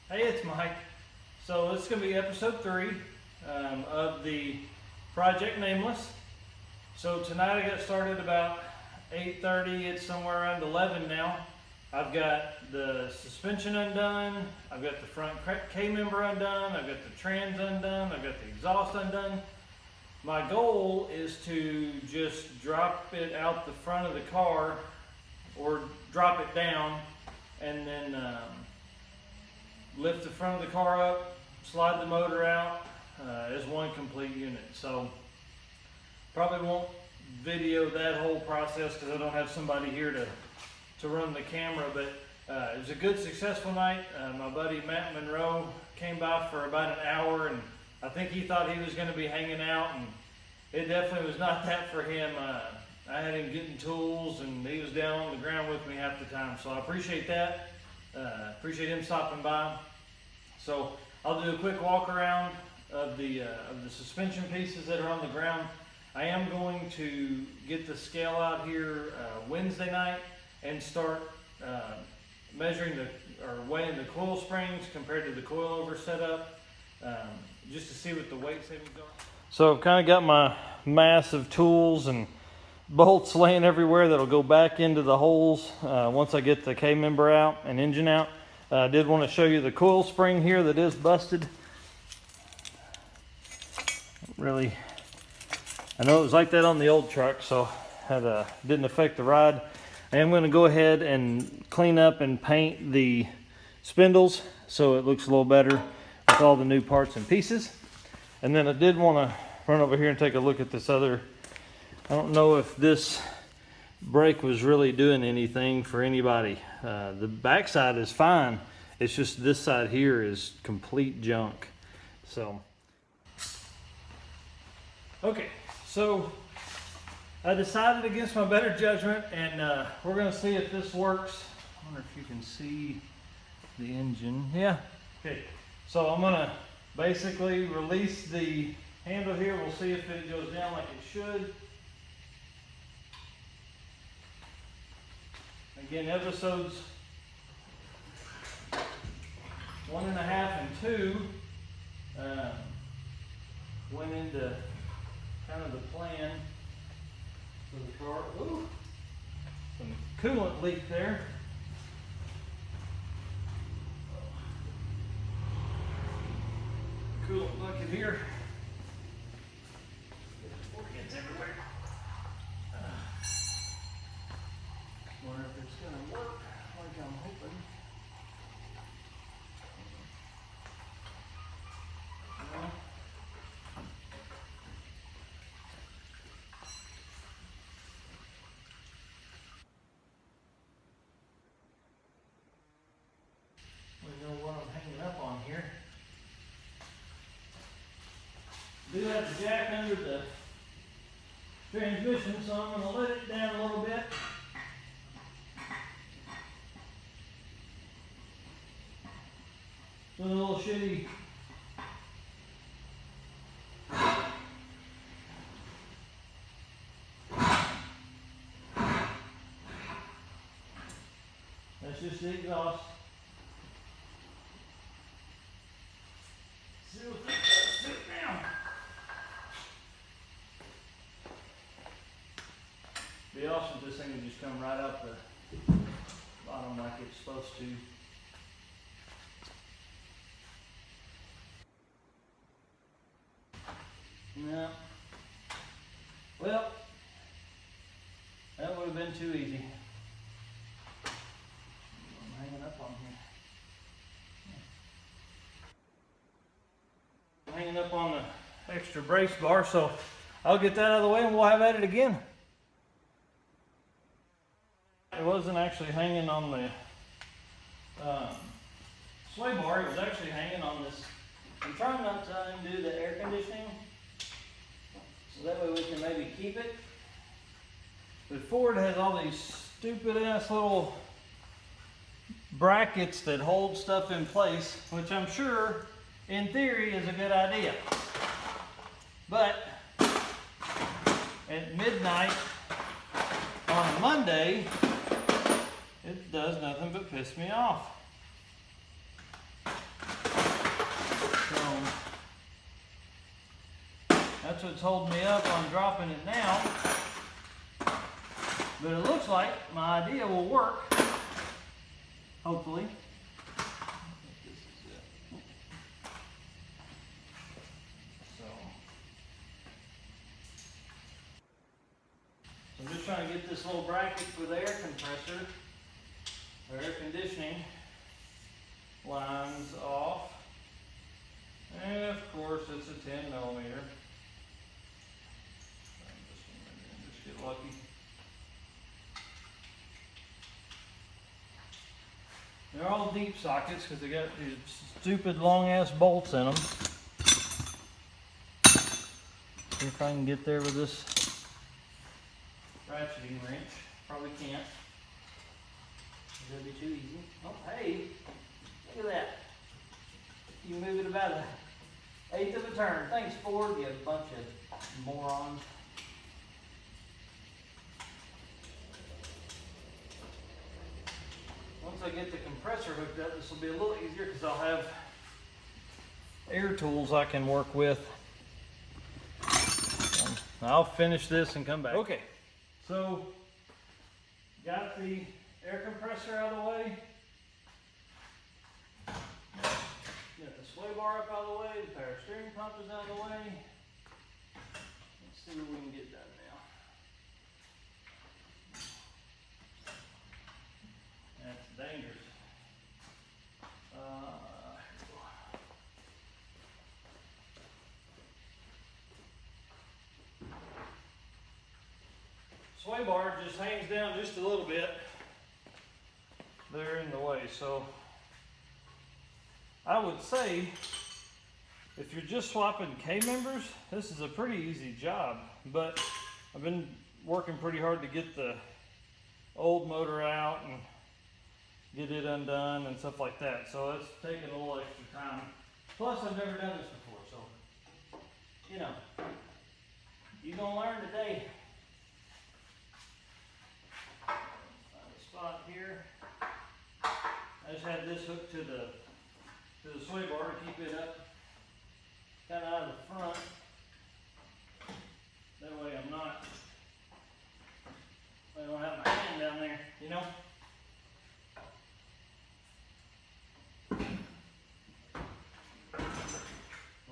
Hey, it's Mike. So this is going to be episode 3 of the Project Nameless. So tonight I got started about 8:30. It's somewhere around 11 now. I've got the suspension undone. I've got the front K-member undone. I've got the trans undone. I've got the exhaust undone. My goal is to just drop it out the front of the car or drop it down and then lift the front of the car up, slide the motor out as one complete unit. So probably won't video that whole process because I don't have somebody here to run the camera, but it was a good successful night. My buddy Matt Monroe came by for about an hour, and I think he thought he was going to be hanging out, and it definitely was not that for him. I had him getting tools, and he was down on the ground with me half the time, so I appreciate that. Appreciate him stopping by. So I'll do a quick walk around of the suspension pieces that are on the ground. I am going to get the scale out here Wednesday night and start measuring or weighing the coil springs compared to the coilover setup, just to see what the weight savings are. So I've kind of got my mass of tools and bolts laying everywhere that'll go back into the holes once I get the K-member out and engine out. I did want to show you the coil spring here that is busted. Really, I know it was like that on the old truck, so that didn't affect the ride. I am going to go ahead and clean up and paint the spindles so it looks a little better with all the new parts and pieces. And then I did want to run over here and take a look at this other. I don't know if this brake was really doing anything for anybody. The backside is fine. It's just this side here is complete junk. So, okay, so I decided against my better judgment, and we're going to see if this works. I wonder if you can see the engine. Yeah. Okay, so I'm going to basically release the handle here. We'll see if it goes down like it should. Again, episodes 1.5 and 2 went into kind of the plan for the car. Ooh, some coolant leak there. Coolant bucket here. It's everywhere. Wonder if it's going to work like I'm hoping. No. We know what I'm hanging up on here. Do have the jack under the transmission, so I'm going to let it down a little bit. So a little shitty that's just the exhaust. See what this does. Sit down. Be awesome if this thing would just come right out the bottom like it's supposed to. No. Well, that would have been too easy. I'm hanging up on here. I'm hanging up on the extra brace bar, so I'll get that out of the way and we'll have at it again. It wasn't actually hanging on the sway bar, it was actually hanging on this. I'm trying not to undo the air conditioning, so that way we can maybe keep it. But Ford has all these stupid ass little brackets that hold stuff in place, which I'm sure in theory is a good idea. But at midnight on Monday, it does nothing but piss me off. That's what's holding me up on dropping it now. But it looks like my idea will work. Hopefully. I'm just trying to get this little bracket for the air compressor, or air conditioning lines off. And of course it's a 10 millimeter. Just get lucky. They're all deep sockets because they got these stupid long ass bolts in them. See if I can get there with this ratcheting wrench. Probably can't. That'd be too easy. Oh, hey, look at that. You move it about 1/8 of a turn. Thanks, Ford. You bunch of morons. Once I get the compressor hooked up, this will be a little easier because I'll have air tools I can work with. I'll finish this and come back. Okay, so got the air compressor out of the way. Got the sway bar up out of the way. The power steering pump is out of the way. Let's see what we can get done now. That's dangerous. Sway bar just hangs down just a little bit. They're in the way, so I would say if you're just swapping K-members, this is a pretty easy job, but I've been working pretty hard to get the old motor out and get it undone and stuff like that, so it's taking a little extra time. Plus, I've never done this before, so you know, you're gonna learn today. Find a spot here. I just had this hooked to the sway bar to keep it up kind of out of the front. That way I don't have my hand down there, you know?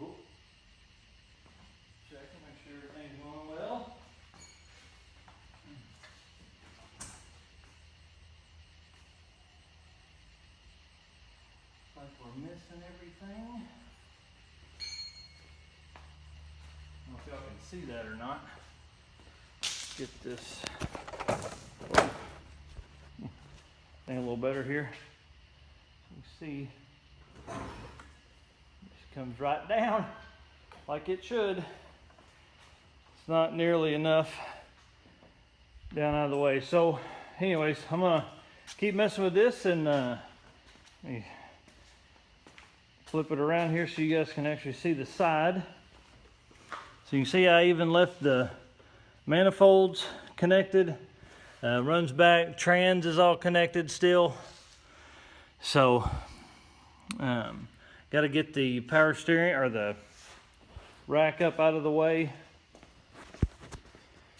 Ooh. Check and make sure everything's going well. Like we're missing everything. I don't know if y'all can see that or not. Get this thing a little better here. You see, this comes right down like it should. It's not nearly enough down out of the way. So anyways, I'm gonna keep messing with this and let me flip it around here so you guys can actually see the side. So you can see I even left the manifolds connected, runs back, trans is all connected still. So got to get the power steering or the rack up out of the way.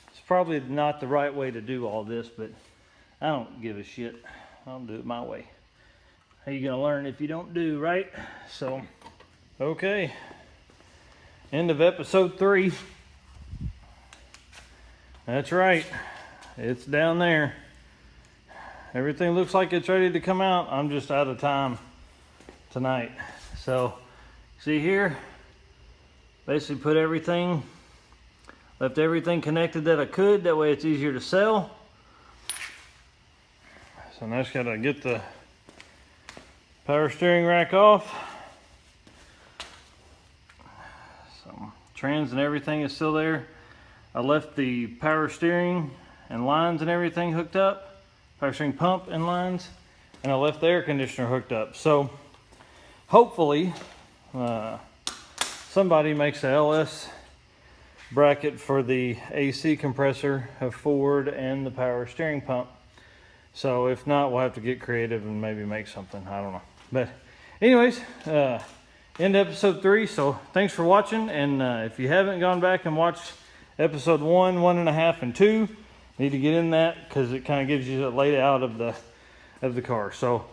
It's probably not the right way to do all this, but I don't give a shit. I'll do it my way. How you gonna learn if you don't do, right? So, okay. End of episode 3. That's right. It's down there. Everything looks like it's ready to come out. I'm just out of time tonight. So, see here? Basically put everything, left everything connected that I could. That way it's easier to sell. So now I just gotta get the power steering rack off. So trans and everything is still there. I left the power steering and lines and everything hooked up, power steering pump and lines, and I left the air conditioner hooked up. So hopefully somebody makes a LS bracket for the AC compressor of Ford and the power steering pump. So if not, we'll have to get creative and maybe make something. I don't know. But anyways, end episode 3. So thanks for watching, and if you haven't gone back and watched episode 1, 1.5, and 2, need to get in that because it kind of gives you a layout of the car. So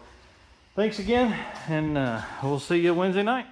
thanks again, and we'll see you Wednesday night.